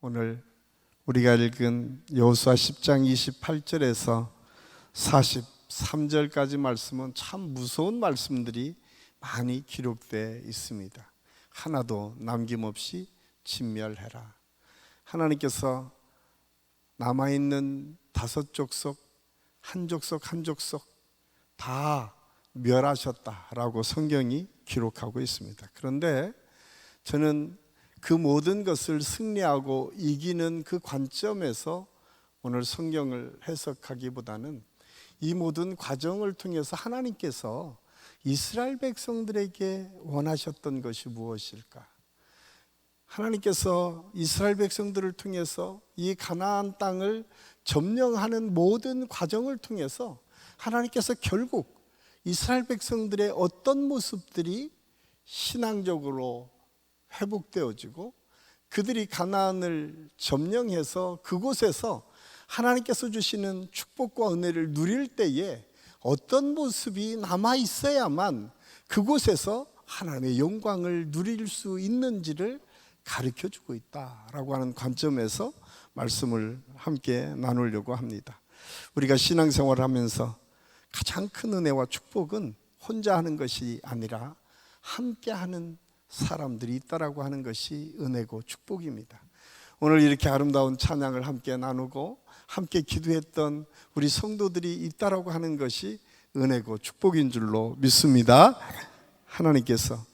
오늘 우리가 읽은 여호수아 10장 28절에서 43절까지 말씀은 참 무서운 말씀들이 많이 기록되어 있습니다. 하나도 남김없이 진멸해라. 하나님께서 남아있는 5족속 한 족속 한 족속 다 멸하셨다라고 성경이 기록하고 있습니다. 그런데 저는 그 모든 것을 승리하고 이기는 그 관점에서 오늘 성경을 해석하기보다는 이 모든 과정을 통해서 하나님께서 이스라엘 백성들에게 원하셨던 것이 무엇일까? 하나님께서 이스라엘 백성들을 통해서 이 가나안 땅을 점령하는 모든 과정을 통해서 하나님께서 결국 이스라엘 백성들의 어떤 모습들이 신앙적으로 회복되어지고 그들이 가나안을 점령해서 그곳에서 하나님께서 주시는 축복과 은혜를 누릴 때에 어떤 모습이 남아 있어야만 그곳에서 하나님의 영광을 누릴 수 있는지를 가르쳐 주고 있다라고 하는 관점에서 말씀을 함께 나누려고 합니다. 우리가 신앙생활을 하면서 가장 큰 은혜와 축복은 혼자 하는 것이 아니라 함께 하는 사람들이 있다라고 하는 것이 은혜고 축복입니다. 오늘 이렇게 아름다운 찬양을 함께 나누고 함께 기도했던 우리 성도들이 있다라고 하는 것이 은혜고 축복인 줄로 믿습니다. 하나님께서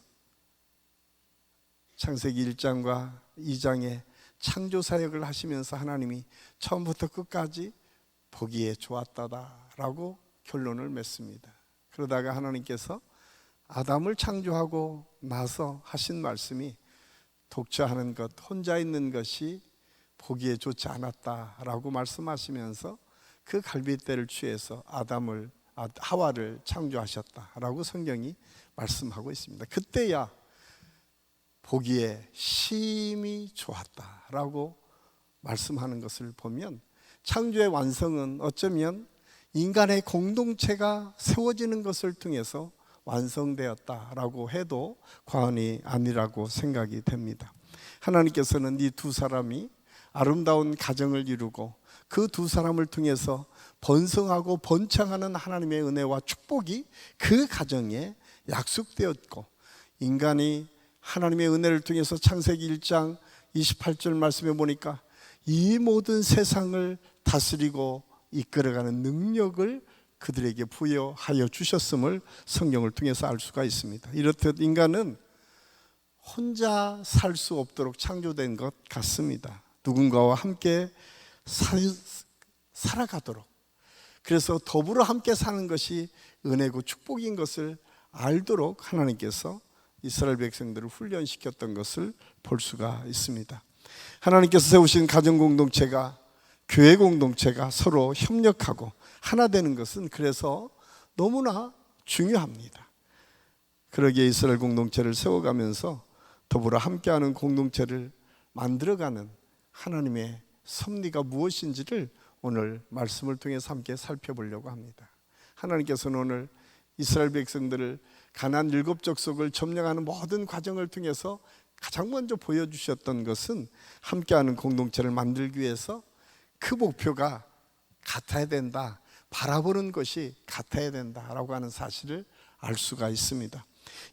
창세기 1장과 2장에 창조 사역을 하시면서 하나님이 처음부터 끝까지 보기에 좋았다라고 결론을 맺습니다. 그러다가 하나님께서 아담을 창조하고 나서 하신 말씀이 독처하는 것, 혼자 있는 것이 보기에 좋지 않았다라고 말씀하시면서 그 갈빗대를 취해서 하와를 창조하셨다라고 성경이 말씀하고 있습니다. 그때야 보기에 심히 좋았다라고 말씀하는 것을 보면 창조의 완성은 어쩌면 인간의 공동체가 세워지는 것을 통해서 완성되었다라고 해도 과언이 아니라고 생각이 됩니다. 하나님께서는 이 두 사람이 아름다운 가정을 이루고 그 두 사람을 통해서 번성하고 번창하는 하나님의 은혜와 축복이 그 가정에 약속되었고, 인간이 하나님의 은혜를 통해서 창세기 1장 28절 말씀에 보니까 이 모든 세상을 다스리고 이끌어가는 능력을 그들에게 부여하여 주셨음을 성경을 통해서 알 수가 있습니다. 이렇듯 인간은 혼자 살 수 없도록 창조된 것 같습니다. 누군가와 함께 살아가도록, 그래서 더불어 함께 사는 것이 은혜고 축복인 것을 알도록 하나님께서 이스라엘 백성들을 훈련시켰던 것을 볼 수가 있습니다. 하나님께서 세우신 가정 공동체가, 교회 공동체가 서로 협력하고 하나 되는 것은 그래서 너무나 중요합니다. 그러기에 이스라엘 공동체를 세워가면서 더불어 함께하는 공동체를 만들어가는 하나님의 섭리가 무엇인지를 오늘 말씀을 통해서 함께 살펴보려고 합니다. 하나님께서는 오늘 이스라엘 백성들을 가나안 7족속을 점령하는 모든 과정을 통해서 가장 먼저 보여주셨던 것은 함께하는 공동체를 만들기 위해서 그 목표가 같아야 된다, 바라보는 것이 같아야 된다라고 하는 사실을 알 수가 있습니다.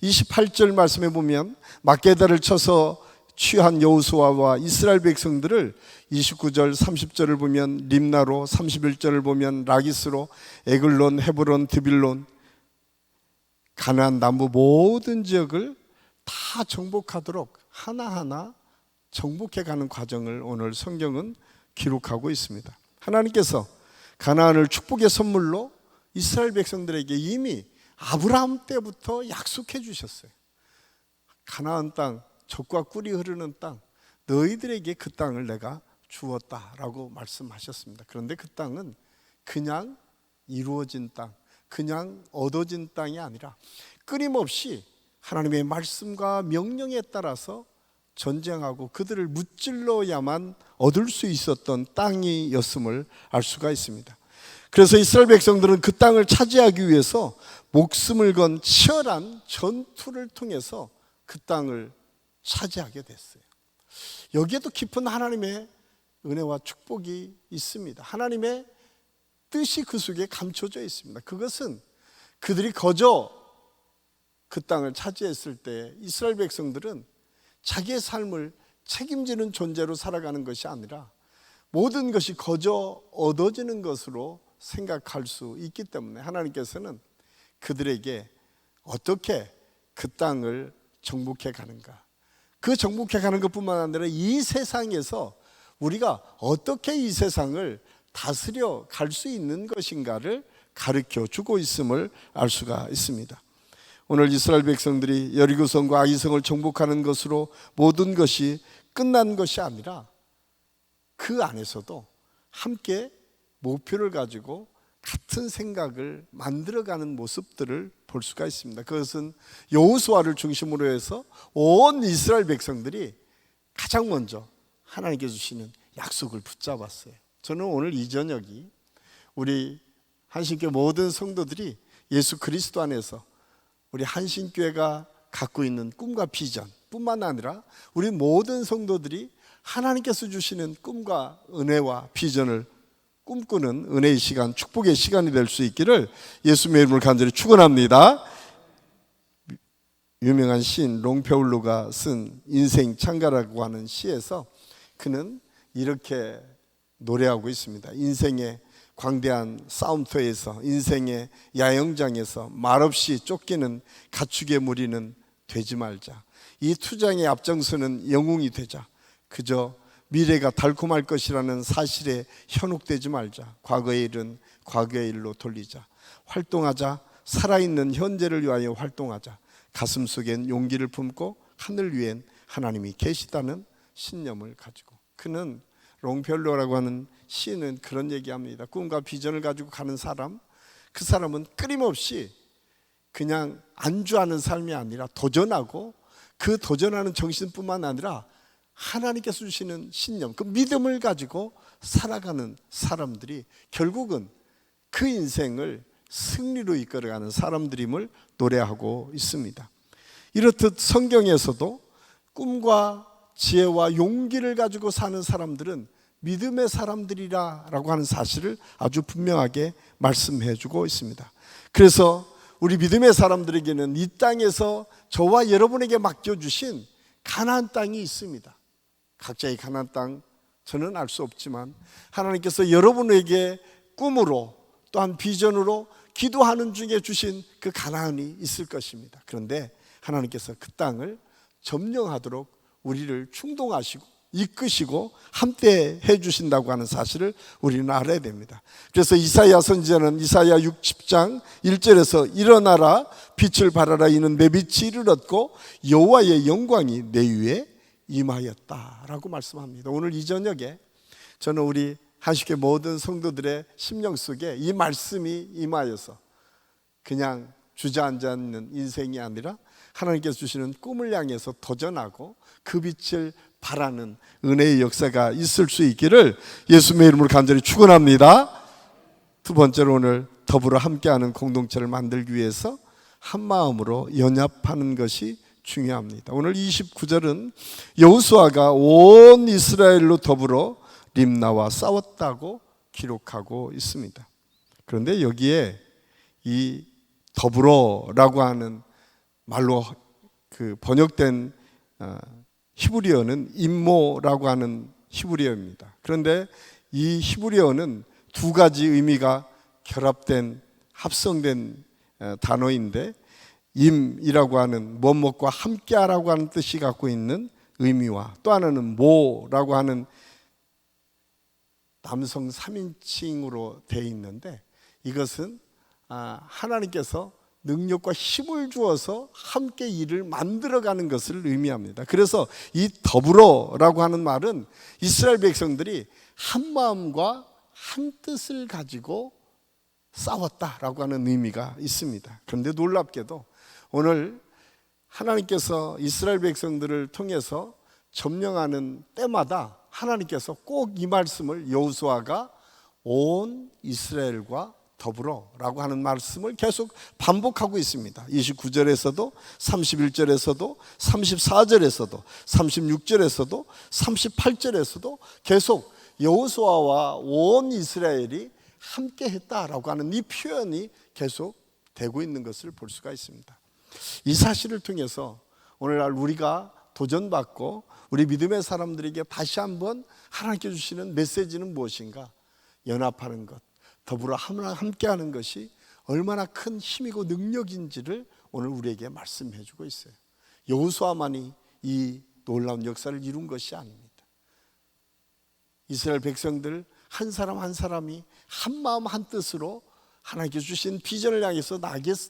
28절 말씀에 보면 막게다를 쳐서 취한 여호수아와 이스라엘 백성들을 29절 30절을 보면 림나로, 31절을 보면 라기스로, 에글론, 헤브론, 드빌론, 가나안 남부 모든 지역을 다 정복하도록 하나하나 정복해가는 과정을 오늘 성경은 기록하고 있습니다. 하나님께서 가나안을 축복의 선물로 이스라엘 백성들에게 이미 아브라함 때부터 약속해 주셨어요. 가나안 땅, 젖과 꿀이 흐르는 땅, 너희들에게 그 땅을 내가 주었다라고 말씀하셨습니다. 그런데 그 땅은 그냥 이루어진 땅, 그냥 얻어진 땅이 아니라 끊임없이 하나님의 말씀과 명령에 따라서 전쟁하고 그들을 무찔러야만 얻을 수 있었던 땅이었음을 알 수가 있습니다. 그래서 이스라엘 백성들은 그 땅을 차지하기 위해서 목숨을 건 치열한 전투를 통해서 그 땅을 차지하게 됐어요. 여기에도 깊은 하나님의 은혜와 축복이 있습니다. 하나님의 뜻이 그 속에 감춰져 있습니다. 그것은 그들이 거저 그 땅을 차지했을 때 이스라엘 백성들은 자기의 삶을 책임지는 존재로 살아가는 것이 아니라 모든 것이 거저 얻어지는 것으로 생각할 수 있기 때문에 하나님께서는 그들에게 어떻게 그 땅을 정복해 가는가, 그 정복해 가는 것뿐만 아니라 이 세상에서 우리가 어떻게 이 세상을 다스려 갈 수 있는 것인가를 가르쳐 주고 있음을 알 수가 있습니다. 오늘 이스라엘 백성들이 여리고성과 아이성을 정복하는 것으로 모든 것이 끝난 것이 아니라 그 안에서도 함께 목표를 가지고 같은 생각을 만들어가는 모습들을 볼 수가 있습니다. 그것은 여호수아를 중심으로 해서 온 이스라엘 백성들이 가장 먼저 하나님께 주시는 약속을 붙잡았어요. 저는 오늘 이 저녁이 우리 한신교회 모든 성도들이 예수 그리스도 안에서 우리 한신교회가 갖고 있는 꿈과 비전 뿐만 아니라 우리 모든 성도들이 하나님께서 주시는 꿈과 은혜와 비전을 꿈꾸는 은혜의 시간, 축복의 시간이 될 수 있기를 예수님의 이름으로 간절히 축원합니다. 유명한 시인 롱페울루가 쓴 인생 찬가라고 하는 시에서 그는 이렇게 노래하고 있습니다. 인생의 광대한 싸움터에서, 인생의 야영장에서 말없이 쫓기는 가축의 무리는 되지 말자. 이 투장의 앞장서는 영웅이 되자. 그저 미래가 달콤할 것이라는 사실에 현혹되지 말자. 과거의 일은 과거의 일로 돌리자. 활동하자. 살아있는 현재를 위하여 활동하자. 가슴 속엔 용기를 품고 하늘 위엔 하나님이 계시다는 신념을 가지고. 그는 롱펠로라고 하는 시인은 그런 얘기합니다. 꿈과 비전을 가지고 가는 사람, 그 사람은 끊임없이 그냥 안주하는 삶이 아니라 도전하고, 그 도전하는 정신뿐만 아니라 하나님께서 주시는 신념, 그 믿음을 가지고 살아가는 사람들이 결국은 그 인생을 승리로 이끌어가는 사람들임을 노래하고 있습니다. 이렇듯 성경에서도 꿈과 지혜와 용기를 가지고 사는 사람들은 믿음의 사람들이라고 하는 사실을 아주 분명하게 말씀해 주고 있습니다. 그래서 우리 믿음의 사람들에게는 이 땅에서 저와 여러분에게 맡겨주신 가나안 땅이 있습니다. 각자의 가나안 땅 저는 알 수 없지만 하나님께서 여러분에게 꿈으로 또한 비전으로 기도하는 중에 주신 그 가나안이 있을 것입니다. 그런데 하나님께서 그 땅을 점령하도록 우리를 충동하시고 이끄시고 함께 해주신다고 하는 사실을 우리는 알아야 됩니다. 그래서 이사야 선지자는 이사야 60장 1절에서 일어나라 빛을 발하라 이는 내 빛이 이르렀고 여호와의 영광이 내 위에 임하였다라고 말씀합니다. 오늘 이 저녁에 저는 우리 한식회 모든 성도들의 심령 속에 이 말씀이 임하여서 그냥 주저앉아 있는 인생이 아니라 하나님께서 주시는 꿈을 향해서 도전하고 그 빛을 바라는 은혜의 역사가 있을 수 있기를 예수님의 이름으로 간절히 축원합니다. 두 번째로 오늘 더불어 함께하는 공동체를 만들기 위해서 한 마음으로 연합하는 것이 중요합니다. 오늘 29절은 여호수아가 온 이스라엘로 더불어 림나와 싸웠다고 기록하고 있습니다. 그런데 여기에 이 더불어라고 하는 말로 그 번역된 히브리어는 임모라고 하는 히브리어입니다. 그런데 이 히브리어는 두 가지 의미가 결합된 합성된 단어인데 임이라고 하는 무엇과 함께하라고 하는 뜻이 갖고 있는 의미와 또 하나는 모라고 하는 남성 3인칭으로 되어 있는데 이것은 하나님께서 능력과 힘을 주어서 함께 일을 만들어가는 것을 의미합니다. 그래서 이 더불어라고 하는 말은 이스라엘 백성들이 한 마음과 한 뜻을 가지고 싸웠다라고 하는 의미가 있습니다. 그런데 놀랍게도 오늘 하나님께서 이스라엘 백성들을 통해서 점령하는 때마다 하나님께서 꼭 이 말씀을 여호수아가 온 이스라엘과 더불어라고 하는 말씀을 계속 반복하고 있습니다. 29절에서도 31절에서도 34절에서도 36절에서도 38절에서도 계속 여호수아와 온 이스라엘이 함께 했다라고 하는 이 표현이 계속 되고 있는 것을 볼 수가 있습니다. 이 사실을 통해서 오늘날 우리가 도전받고 우리 믿음의 사람들에게 다시 한번 하나님께 주시는 메시지는 무엇인가? 연합하는 것, 더불어 함께하는 것이 얼마나 큰 힘이고 능력인지를 오늘 우리에게 말씀해 주고 있어요. 여호수아만이 이 놀라운 역사를 이룬 것이 아닙니다. 이스라엘 백성들 한 사람 한 사람이 한 마음 한 뜻으로 하나님께 주신 비전을 향해서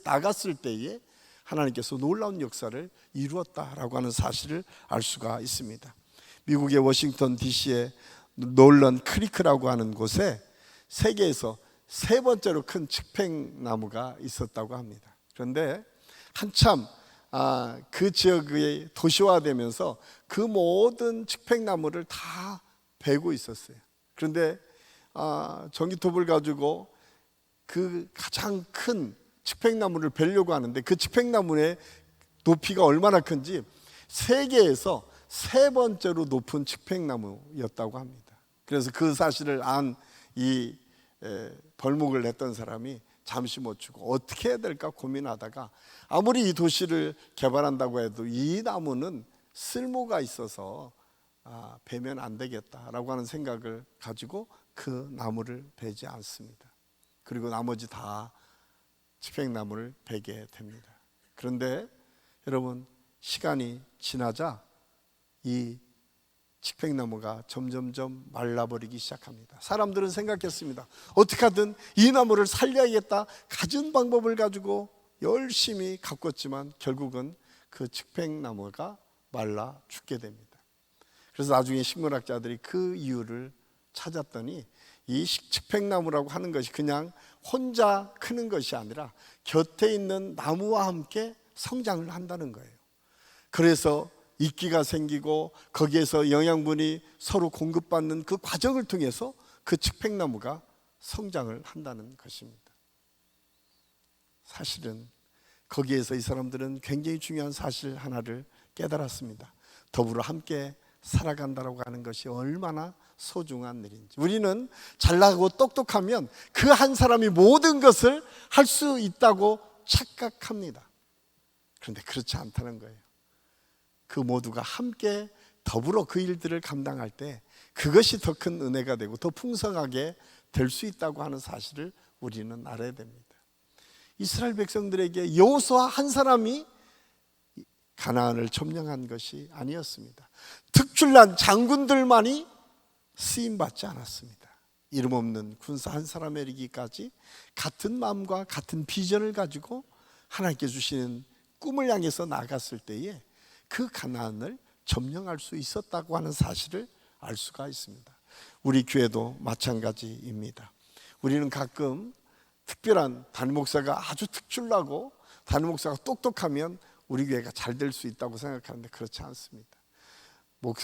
나갔을 때에 하나님께서 놀라운 역사를 이루었다라고 하는 사실을 알 수가 있습니다. 미국의 워싱턴 DC에 놀런 크리크라고 하는 곳에 세계에서 세 번째로 큰 측팽나무가 있었다고 합니다. 그런데 한참 그 지역의 도시화되면서 그 모든 측팽나무를 다 베고 있었어요. 그런데 전기톱을 가지고 그 가장 큰 측팽나무를 베려고 하는데 그 측팽나무의 높이가 얼마나 큰지 세계에서 세 번째로 높은 측팽나무였다고 합니다. 그래서 그 사실을 안 이 벌목을 냈던 사람이 잠시 멈추고 어떻게 해야 될까 고민하다가 아무리 이 도시를 개발한다고 해도 이 나무는 쓸모가 있어서 베면 안 되겠다라고 하는 생각을 가지고 그 나무를 베지 않습니다. 그리고 나머지 다 측팽나무를 베게 됩니다. 그런데 여러분, 시간이 지나자 이 측팽나무가 점점점 말라버리기 시작합니다. 사람들은 생각했습니다. 어떻게 하든 이 나무를 살려야겠다. 가진 방법을 가지고 열심히 가꿨지만 결국은 그 측팽나무가 말라 죽게 됩니다. 그래서 나중에 식물학자들이 그 이유를 찾았더니 이 측팽나무라고 하는 것이 그냥 혼자 크는 것이 아니라 곁에 있는 나무와 함께 성장을 한다는 거예요. 그래서 이끼가 생기고 거기에서 영양분이 서로 공급받는 그 과정을 통해서 그 측팽나무가 성장을 한다는 것입니다. 사실은 거기에서 이 사람들은 굉장히 중요한 사실 하나를 깨달았습니다. 더불어 함께 살아간다라고 하는 것이 얼마나 소중한 일인지. 우리는 잘나고 똑똑하면 그 한 사람이 모든 것을 할 수 있다고 착각합니다. 그런데 그렇지 않다는 거예요. 그 모두가 함께 더불어 그 일들을 감당할 때 그것이 더 큰 은혜가 되고 더 풍성하게 될 수 있다고 하는 사실을 우리는 알아야 됩니다. 이스라엘 백성들에게 여호수아 한 사람이 가나안을 점령한 것이 아니었습니다. 특출난 장군들만이 쓰임받지 않았습니다. 이름 없는 군사 한 사람에 이르기까지 같은 마음과 같은 비전을 가지고 하나님께 주시는 꿈을 향해서 나갔을 때에 그 가나안을 점령할 수 있었다고 하는 사실을 알 수가 있습니다. 우리 교회도 마찬가지입니다. 우리는 가끔 특별한 담임 목사가 아주 특출나고 담임 목사가 똑똑하면 우리 교회가 잘 될 수 있다고 생각하는데 그렇지 않습니다.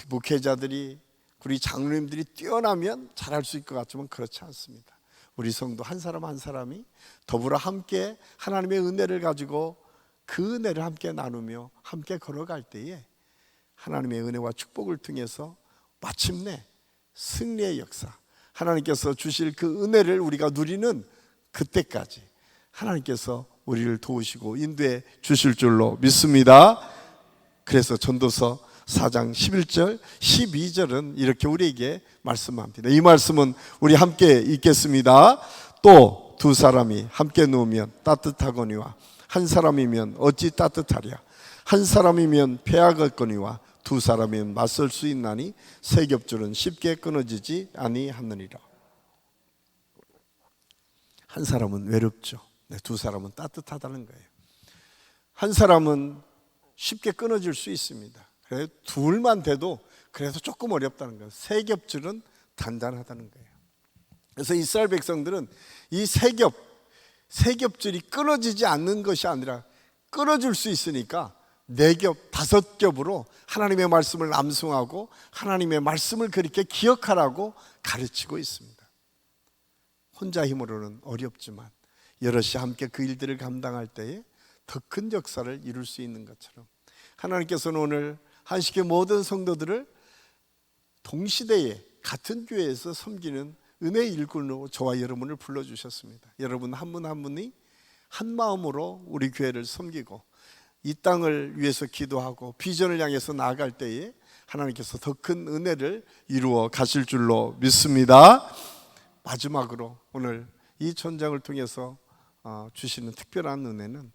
목회자들이 우리 장로님들이 뛰어나면 잘할 수 있을 것 같지만 그렇지 않습니다. 우리 성도 한 사람 한 사람이 더불어 함께 하나님의 은혜를 가지고 그 은혜를 함께 나누며 함께 걸어갈 때에 하나님의 은혜와 축복을 통해서 마침내 승리의 역사, 하나님께서 주실 그 은혜를 우리가 누리는 그때까지 하나님께서 우리를 도우시고 인도해 주실 줄로 믿습니다. 그래서 전도서 4장 11절 12절은 이렇게 우리에게 말씀합니다. 이 말씀은 우리 함께 읽겠습니다. 또 두 사람이 함께 누우면 따뜻하거니와 한 사람이면 어찌 따뜻하랴. 한 사람이면 패하겠거니와 두 사람이면 맞설 수 있나니 세 겹줄은 쉽게 끊어지지 아니하느니라. 한 사람은 외롭죠. 두 사람은 따뜻하다는 거예요. 한 사람은 쉽게 끊어질 수 있습니다. 그래서 둘만 돼도 그래서 조금 어렵다는 거예요. 세 겹줄은 단단하다는 거예요. 그래서 이스라엘 백성들은 이 세 겹줄이 끊어지지 않는 것이 아니라 끊어질 수 있으니까 네 겹, 다섯 겹으로 하나님의 말씀을 암송하고 하나님의 말씀을 그렇게 기억하라고 가르치고 있습니다. 혼자 힘으로는 어렵지만 여럿이 함께 그 일들을 감당할 때에 더 큰 역사를 이룰 수 있는 것처럼 하나님께서는 오늘 한식의 모든 성도들을 동시대에 같은 교회에서 섬기는 은혜의 일꾼으로 저와 여러분을 불러주셨습니다. 여러분 한 분 한 분이 한 마음으로 우리 교회를 섬기고 이 땅을 위해서 기도하고 비전을 향해서 나아갈 때에 하나님께서 더 큰 은혜를 이루어 가실 줄로 믿습니다. 마지막으로 오늘 이 전장을 통해서 주시는 특별한 은혜는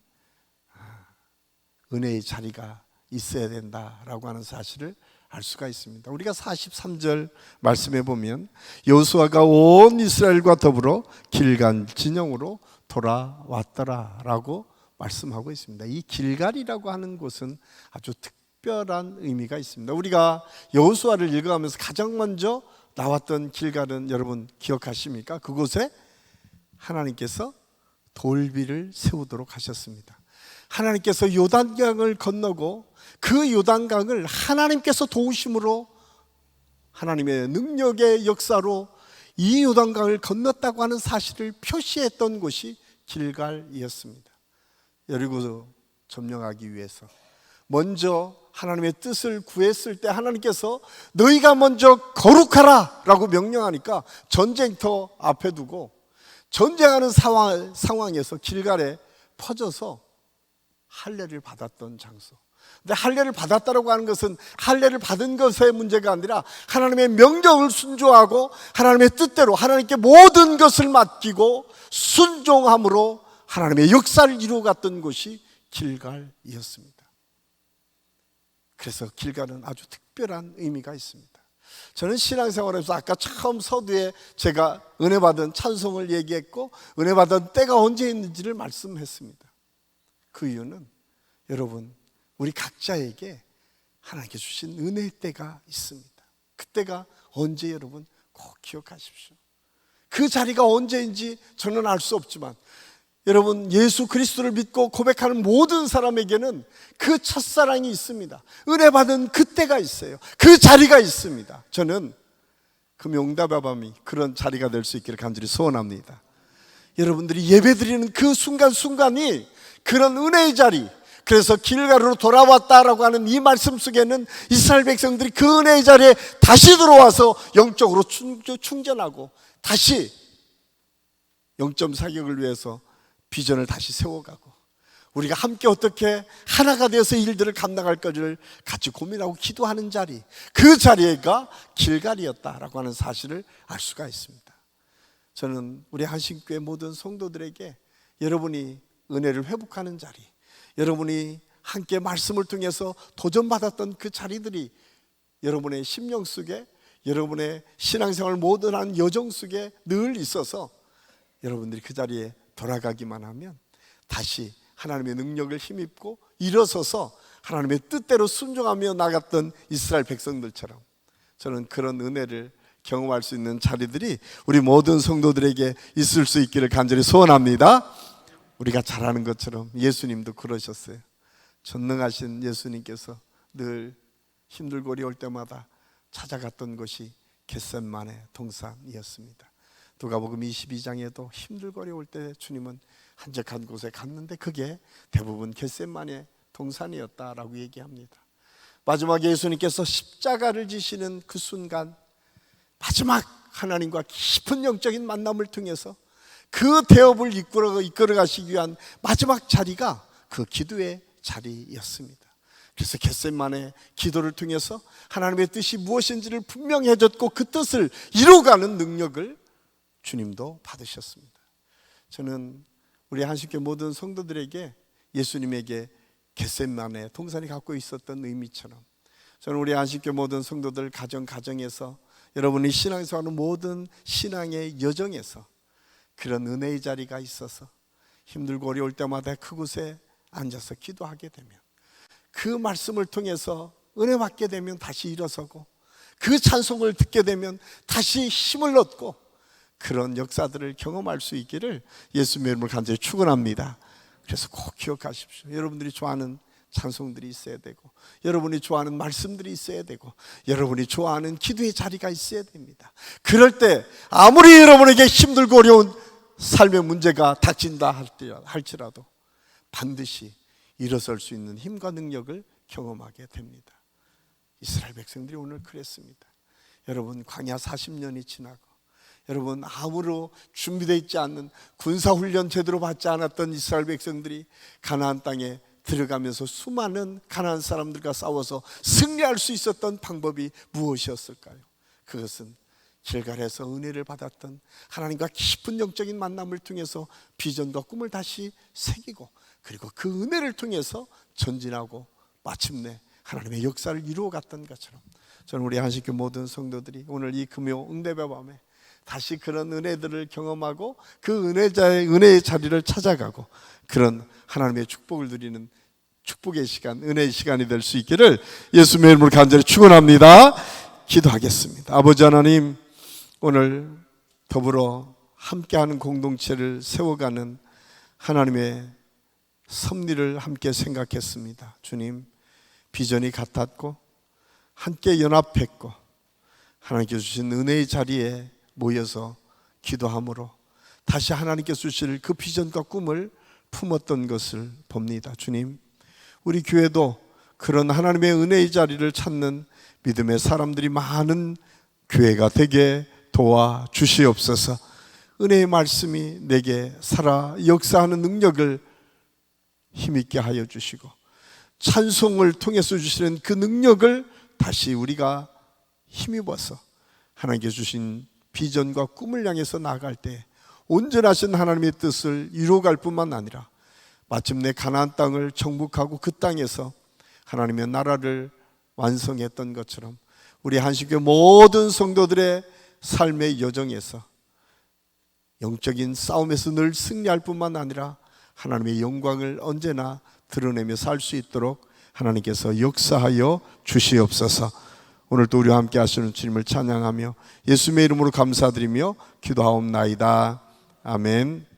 은혜의 자리가 있어야 된다라고 하는 사실을 알 수가 있습니다. 우리가 43절 말씀해 보면 여호수아가 온 이스라엘과 더불어 길갈 진영으로 돌아왔더라라고 말씀하고 있습니다. 이 길갈이라고 하는 곳은 아주 특별한 의미가 있습니다. 우리가 여호수아를 읽어가면서 가장 먼저 나왔던 길갈은 여러분 기억하십니까? 그곳에 하나님께서 돌비를 세우도록 하셨습니다. 하나님께서 요단강을 건너고 그 요단강을 하나님께서 도우심으로 하나님의 능력의 역사로 이 요단강을 건넜다고 하는 사실을 표시했던 곳이 길갈이었습니다. 여리고 점령하기 위해서 먼저 하나님의 뜻을 구했을 때 하나님께서 너희가 먼저 거룩하라 라고 명령하니까 전쟁터 앞에 두고 전쟁하는 상황에서 길갈에 퍼져서 할례를 받았던 장소. 근데 할례를 받았다라고 하는 것은 할례를 받은 것의 문제가 아니라 하나님의 명령을 순종하고 하나님의 뜻대로 하나님께 모든 것을 맡기고 순종함으로 하나님의 역사를 이루어갔던 곳이 길갈이었습니다. 그래서 길갈은 아주 특별한 의미가 있습니다. 저는 신앙생활에서 아까 처음 서두에 제가 은혜 받은 찬송을 얘기했고 은혜 받은 때가 언제 있는지를 말씀했습니다. 그 이유는 여러분 우리 각자에게 하나님께 주신 은혜의 때가 있습니다. 그때가 언제 여러분 꼭 기억하십시오. 그 자리가 언제인지 저는 알 수 없지만 여러분 예수 그리스도를 믿고 고백하는 모든 사람에게는 그 첫사랑이 있습니다. 은혜 받은 그때가 있어요. 그 자리가 있습니다. 저는 그 명답의 밤이 그런 자리가 될 수 있기를 간절히 소원합니다. 여러분들이 예배드리는 그 순간순간이 그런 은혜의 자리, 그래서 길갈으로 돌아왔다라고 하는 이 말씀 속에는 이스라엘 백성들이 그 은혜의 자리에 다시 들어와서 영적으로 충전하고 다시 영점 사격을 위해서 비전을 다시 세워가고 우리가 함께 어떻게 하나가 되어서 일들을 감당할 것을 같이 고민하고 기도하는 자리, 그 자리가 길갈이었다라고 하는 사실을 알 수가 있습니다. 저는 우리 한신교회 모든 성도들에게 여러분이 은혜를 회복하는 자리, 여러분이 함께 말씀을 통해서 도전받았던 그 자리들이 여러분의 심령 속에, 여러분의 신앙생활 모든 한 여정 속에 늘 있어서 여러분들이 그 자리에 돌아가기만 하면 다시 하나님의 능력을 힘입고 일어서서 하나님의 뜻대로 순종하며 나갔던 이스라엘 백성들처럼 저는 그런 은혜를 경험할 수 있는 자리들이 우리 모든 성도들에게 있을 수 있기를 간절히 소원합니다. 우리가 잘 아는 것처럼 예수님도 그러셨어요. 전능하신 예수님께서 늘 힘들고 어려울 때마다 찾아갔던 곳이 겟셋마네 동산이었습니다. 누가복음 22장에도 힘들고 어려울 때 주님은 한적한 곳에 갔는데 그게 대부분 겟셋마네 동산이었다라고 얘기합니다. 마지막에 예수님께서 십자가를 지시는 그 순간 마지막 하나님과 깊은 영적인 만남을 통해서 그 대업을 이끌어 가시기 위한 마지막 자리가 그 기도의 자리였습니다. 그래서 겟셋마네 기도를 통해서 하나님의 뜻이 무엇인지를 분명히 해줬고 그 뜻을 이루어가는 능력을 주님도 받으셨습니다. 저는 우리 한식교회 모든 성도들에게 예수님에게 겟셋마네 동산이 갖고 있었던 의미처럼 저는 우리 한식교회 모든 성도들 가정에서 여러분이 신앙생활하는 모든 신앙의 여정에서 그런 은혜의 자리가 있어서 힘들고 어려울 때마다 그곳에 앉아서 기도하게 되면 그 말씀을 통해서 은혜 받게 되면 다시 일어서고 그 찬송을 듣게 되면 다시 힘을 얻고 그런 역사들을 경험할 수 있기를 예수님의 이름으로 간절히 축원합니다. 그래서 꼭 기억하십시오. 여러분들이 좋아하는 찬송들이 있어야 되고 여러분이 좋아하는 말씀들이 있어야 되고 여러분이 좋아하는 기도의 자리가 있어야 됩니다. 그럴 때 아무리 여러분에게 힘들고 어려운 삶의 문제가 닥친다 할지라도 반드시 일어설 수 있는 힘과 능력을 경험하게 됩니다. 이스라엘 백성들이 오늘 그랬습니다. 여러분, 광야 40년이 지나고 여러분, 아무로 준비되어 있지 않는 군사훈련 제대로 받지 않았던 이스라엘 백성들이 가나안 땅에 들어가면서 수많은 가나안 사람들과 싸워서 승리할 수 있었던 방법이 무엇이었을까요? 그것은 길갈에서 은혜를 받았던 하나님과 깊은 영적인 만남을 통해서 비전과 꿈을 다시 새기고, 그리고 그 은혜를 통해서 전진하고 마침내 하나님의 역사를 이루어갔던 것처럼, 저는 우리 한식교 모든 성도들이 오늘 이 금요 응답의 밤에 다시 그런 은혜들을 경험하고 그 은혜의 자리를 찾아가고 그런 하나님의 축복을 누리는 축복의 시간, 은혜의 시간이 될 수 있기를 예수님의 이름으로 간절히 축원합니다. 기도하겠습니다. 아버지 하나님, 오늘 더불어 함께하는 공동체를 세워가는 하나님의 섭리를 함께 생각했습니다. 주님, 비전이 같았고 함께 연합했고 하나님께서 주신 은혜의 자리에 모여서 기도함으로 다시 하나님께서 주실 그 비전과 꿈을 품었던 것을 봅니다. 주님, 우리 교회도 그런 하나님의 은혜의 자리를 찾는 믿음의 사람들이 많은 교회가 되게 도와주시옵소서. 은혜의 말씀이 내게 살아 역사하는 능력을 힘있게 하여 주시고, 찬송을 통해서 주시는 그 능력을 다시 우리가 힘입어서 하나님께서 주신 비전과 꿈을 향해서 나아갈 때 온전하신 하나님의 뜻을 이루어갈 뿐만 아니라 마침내 가나안 땅을 정복하고 그 땅에서 하나님의 나라를 완성했던 것처럼 우리 한식교 모든 성도들의 삶의 여정에서 영적인 싸움에서 늘 승리할 뿐만 아니라 하나님의 영광을 언제나 드러내며 살 수 있도록 하나님께서 역사하여 주시옵소서. 오늘도 우리와 함께 하시는 주님을 찬양하며 예수님의 이름으로 감사드리며 기도하옵나이다. 아멘.